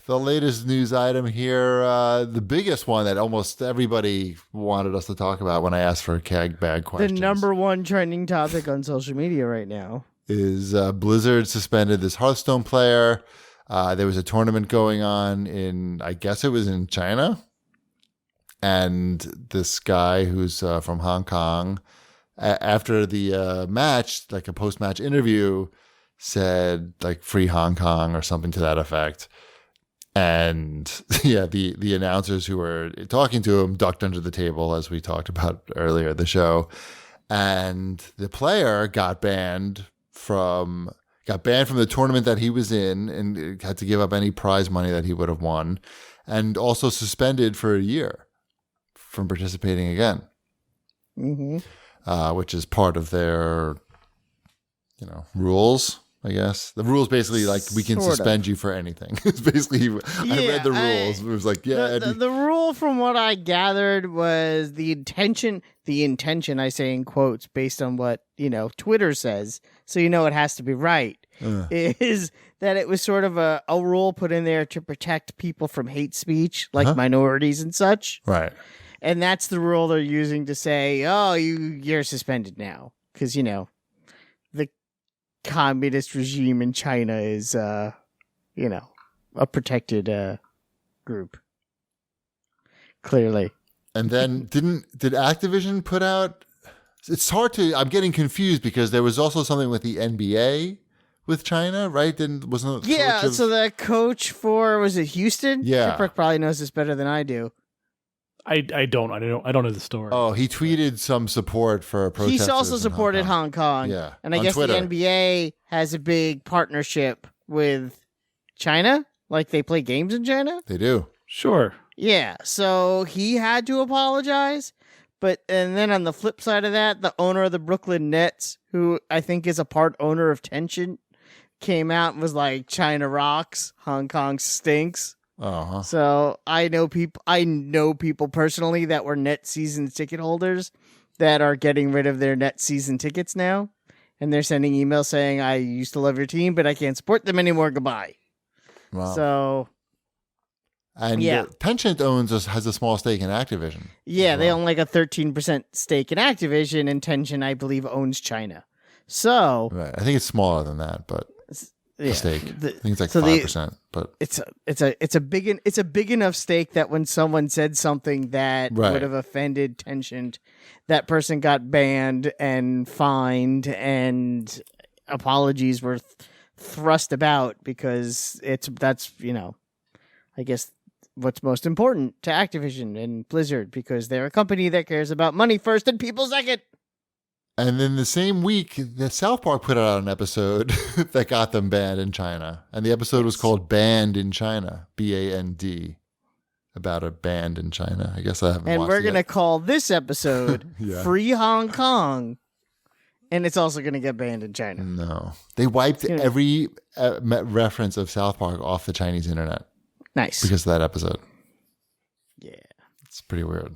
The latest news item here, the biggest one that almost everybody wanted us to talk about when I asked for CAG bag questions. The number one trending topic on social media right now is Blizzard suspended this Hearthstone player. There was a tournament going on I guess it was in China. And this guy who's from Hong Kong, after the match, like a post-match interview, said like free Hong Kong or something to that effect. And yeah, the announcers who were talking to him ducked under the table, as we talked about earlier in the show. And the player got banned from the tournament that he was in and had to give up any prize money that he would have won, and also suspended for a year from participating again. Which is part of their, rules. I guess the rules basically like we can suspend you for anything. It's basically, I read the rules. It was like, the rule from what I gathered was the intention, I say in quotes based on what, Twitter says. So, it has to be right. Is that it was sort of a rule put in there to protect people from hate speech, like minorities and such. Right. And that's the rule they're using to say, oh, you're suspended now. Because, the communist regime in China is, a protected group. Clearly. And then did Activision put out? It's hard to. I'm getting confused because there was also something with the NBA with China, right? Wasn't it? Yeah. So the coach for was it Houston? Yeah. Shipwreck probably knows this better than I do. I don't know the story. Oh, he tweeted some support for protesters. He's also supported Hong Kong. Yeah, and I guess Twitter. The NBA has a big partnership with China. Like they play games in China. They do. Sure. Yeah. So he had to apologize. And then on the flip side of that, the owner of the Brooklyn Nets, who I think is a part owner of Tencent, came out and was like, China rocks, Hong Kong stinks. Uh-huh. So I know people personally that were net season ticket holders that are getting rid of their net season tickets now. And they're sending emails saying, I used to love your team, but I can't support them anymore. Goodbye. Wow. So... And Tencent has a small stake in Activision. Yeah, they own like a 13% stake in Activision, and Tencent, I believe, owns China. So... Right. I think it's smaller than that, but... Yeah, stake. I think it's like 5%, but it's a big enough stake that when someone said something that would have offended Tencent, that person got banned and fined, and apologies were thrust about because that's I guess what's most important to Activision and Blizzard, because they're a company that cares about money first and people second. And then the same week, the South Park put out an episode that got them banned in China. And the episode was called Banned in China, B-A-N-D, about a band in China. I guess I haven't watched it And we're going to call this episode Free Hong Kong. And it's also going to get banned in China. No. They wiped every reference of South Park off the Chinese internet. Nice. Because of that episode. Yeah. It's pretty weird.